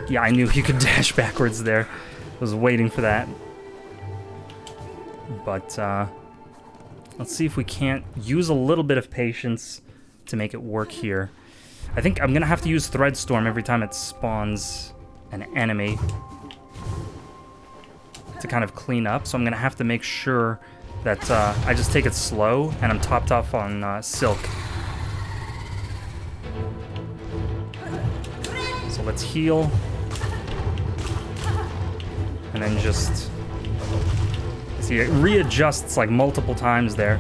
Yeah, I knew you could dash backwards there. I was waiting for that. But let's see if we can't use a little bit of patience to make it work here. I think I'm gonna have to use Threadstorm every time it spawns an enemy to kind of clean up. So I'm gonna have to make sure that I just take it slow and I'm topped off on Silk. So let's heal. And then just... see, it readjusts like multiple times there.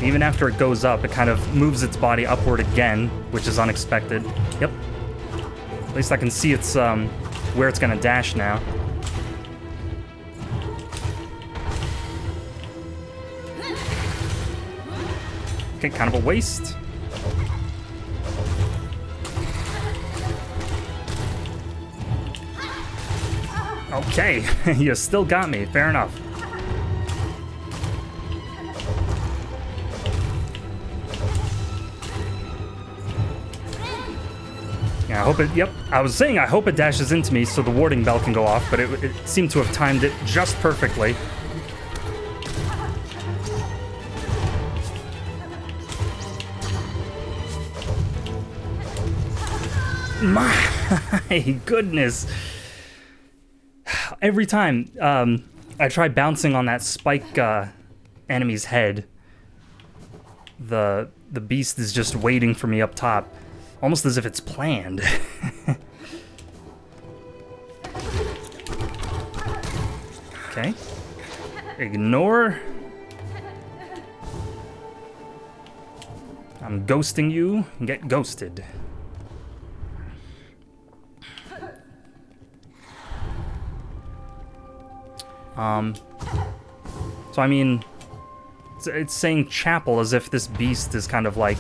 Even after it goes up, it kind of moves its body upward again, which is unexpected. Yep. At least I can see it's where it's gonna dash now. Okay, kind of a waste. Okay, you still got me. Fair enough. Yeah, I hope it... Yep, I was saying I hope it dashes into me so the warding bell can go off, but it seemed to have timed it just perfectly. My goodness. Every time I try bouncing on that spike enemy's head, the beast is just waiting for me up top, almost as if it's planned. Okay. Ignore. I'm ghosting you. Get ghosted. So I mean, it's saying chapel as if this beast is kind of like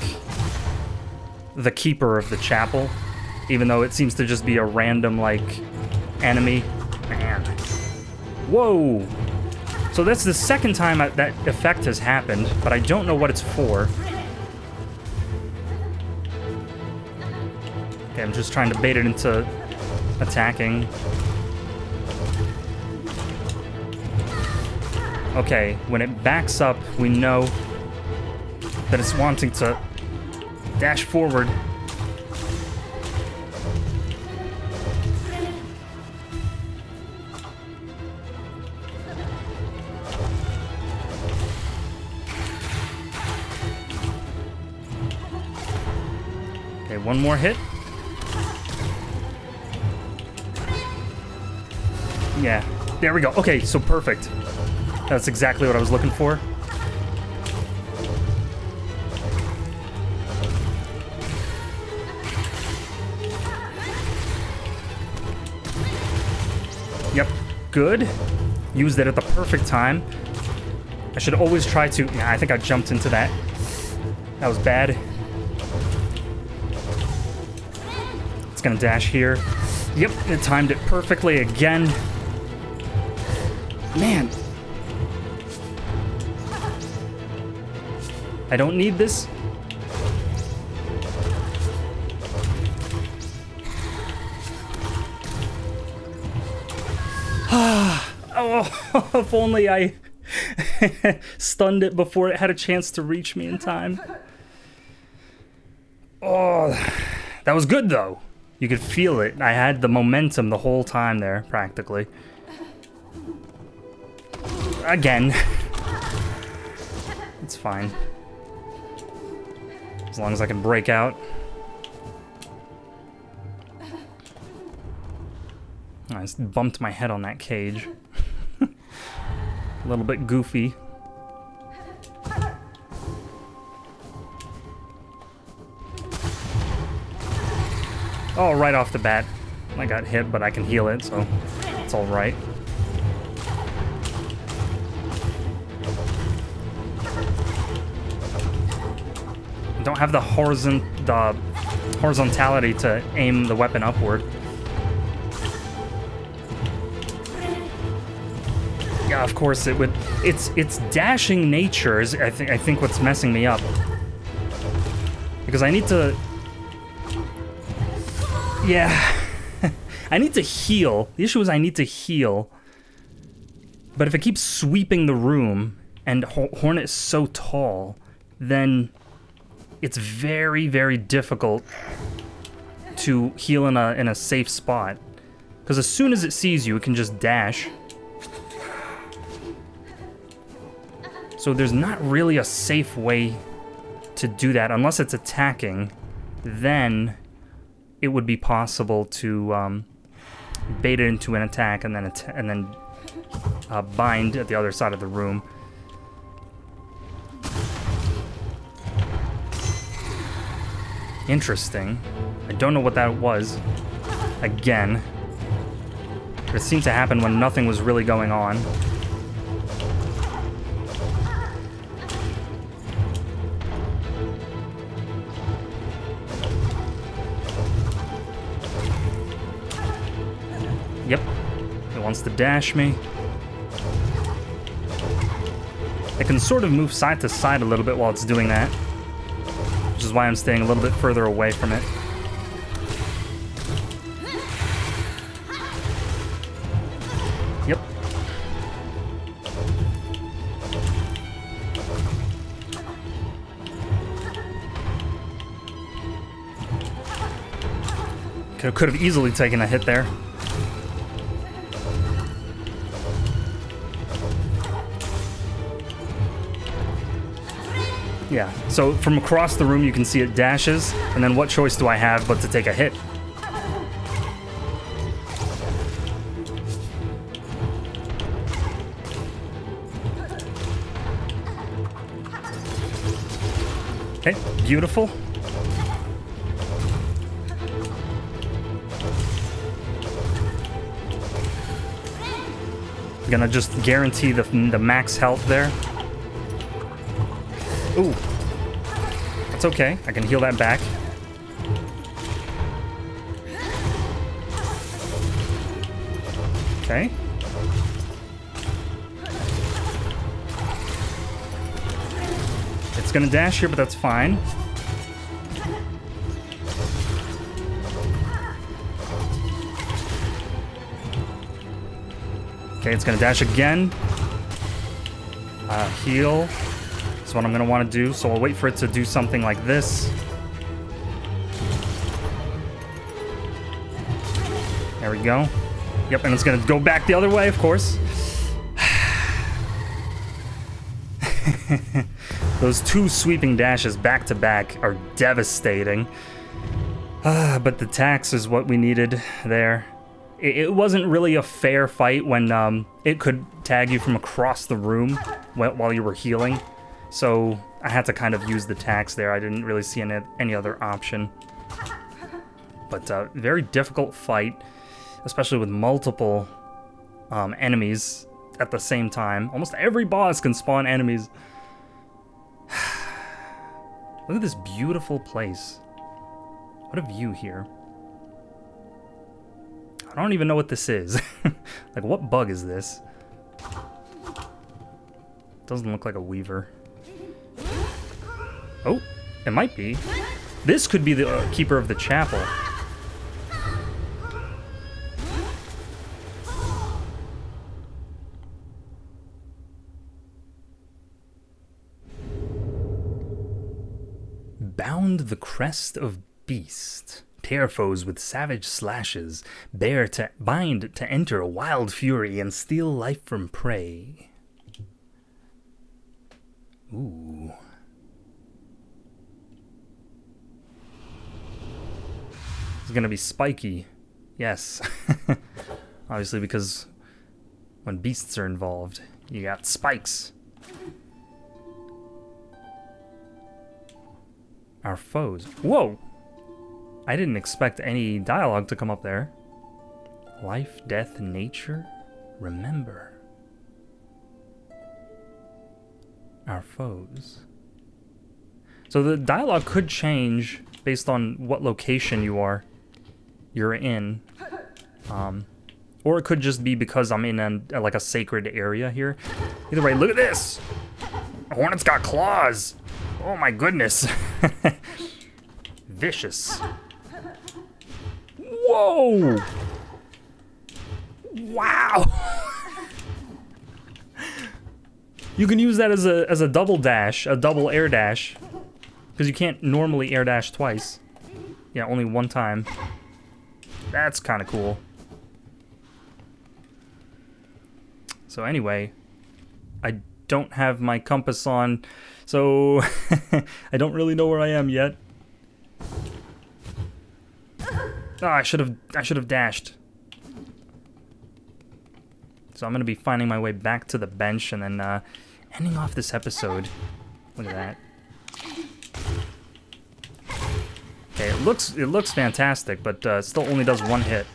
the keeper of the chapel, even though it seems to just be a random, like, enemy. Man. Whoa! So that's the second time that effect has happened, but I don't know what it's for. Okay, I'm just trying to bait it into attacking. Okay, when it backs up, we know that it's wanting to dash forward. Okay, one more hit. Yeah, there we go. Okay, so perfect. That's exactly what I was looking for. Yep, good. Used it at the perfect time. I should always try to... Yeah, I think I jumped into that. That was bad. It's gonna dash here. Yep, it timed it perfectly again. Man. I don't need this. Oh, if only I stunned it before it had a chance to reach me in time. Oh, that was good though. You could feel it. I had the momentum the whole time there, practically. Again. It's fine. As long as I can break out. I just bumped my head on that cage. A little bit goofy. Oh, right off the bat. I got hit, but I can heal it, so it's all right. I don't have the horizontality to aim the weapon upward. Yeah, of course it would. Its dashing nature is I think what's messing me up. Because I need to. Yeah, I need to heal. The issue is I need to heal. But if it keeps sweeping the room and Hornet is so tall, then it's very, very difficult to heal in a safe spot. Because as soon as it sees you, it can just dash. So there's not really a safe way to do that unless it's attacking. Then it would be possible to bait it into an attack and then bind at the other side of the room. Interesting. I don't know what that was. Again. It seemed to happen when nothing was really going on. Yep. It wants to dash me. It can sort of move side to side a little bit while it's doing that. Which is why I'm staying a little bit further away from it. Yep. Could have easily taken a hit there. Yeah, so from across the room you can see it dashes, and then what choice do I have but to take a hit? Okay, beautiful. Gonna just guarantee the max health there. Ooh. That's okay. I can heal that back. Okay. It's gonna dash here, but that's fine. Okay, it's gonna dash again. Heal. That's what I'm gonna want to do, so I'll wait for it to do something like this. There we go. Yep, and it's gonna go back the other way, of course. Those two sweeping dashes back to back are devastating. But the tax is what we needed there. It wasn't really a fair fight when it could tag you from across the room while you were healing. So I had to kind of use the tax there. I didn't really see any other option. But very difficult fight, especially with multiple enemies at the same time. Almost every boss can spawn enemies. Look at this beautiful place. What a view here. I don't even know what this is. Like, what bug is this? Doesn't look like a weaver. Oh, it might be. This could be the keeper of the chapel. Bound the crest of beast. Tear foes with savage slashes. Bind to enter wild fury and steal life from prey. Ooh. It's gonna be spiky. Yes. Obviously, because when beasts are involved, you got spikes. Our foes. Whoa! I didn't expect any dialogue to come up there. Life, death, nature, remember our foes. So the dialogue could change based on what location you're in. Or it could just be because I'm in like a sacred area here. Either way, look at this! A hornet's got claws. Oh my goodness. Vicious. Whoa! Wow! You can use that as a double dash, a double air dash. Because you can't normally air dash twice. Yeah, only one time. That's kind of cool. So anyway, I don't have my compass on, so I don't really know where I am yet. Oh, I should have dashed. So I'm gonna be finding my way back to the bench and then ending off this episode. Look at that. Okay, it looks fantastic, but it still only does one hit.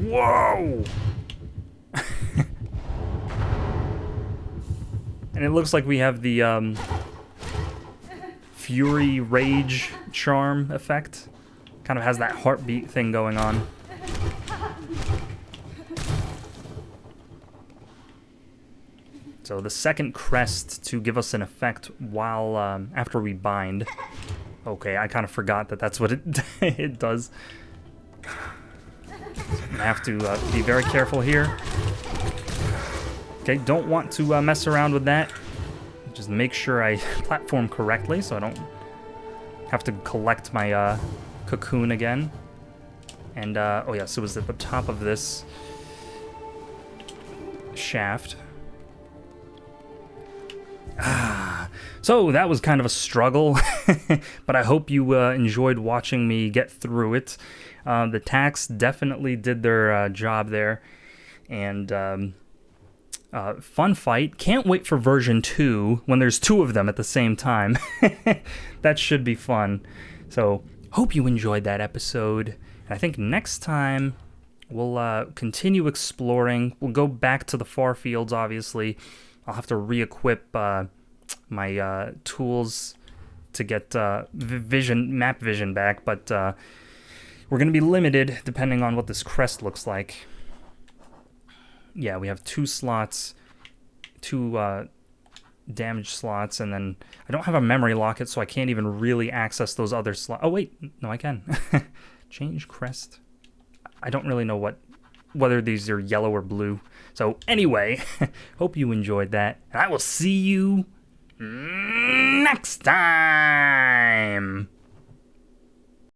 Whoa! And it looks like we have the Fury Rage Charm effect. Kind of has that heartbeat thing going on. So the second crest to give us an effect while after we bind. Okay, I kind of forgot that that's what it it does. I have to be very careful here. Okay, don't want to mess around with that. Just make sure I platform correctly so I don't have to collect my cocoon again. And, oh yes, it was at the top of this shaft. So that was kind of a struggle, but I hope you enjoyed watching me get through it. The tacks definitely did their job there, and fun fight. Can't wait for version 2 when there's 2 of them at the same time. That should be fun. So hope you enjoyed that episode. And I think next time we'll continue exploring. We'll go back to the far fields, obviously. I'll have to re-equip my tools to get map vision back, but we're going to be limited depending on what this crest looks like. Yeah, we have 2 slots, 2 damage slots, and then I don't have a memory locket, so I can't even really access those other slots. Oh wait, no, I can. Change crest. I don't really know whether these are yellow or blue. So anyway, hope you enjoyed that, and I will see you next time.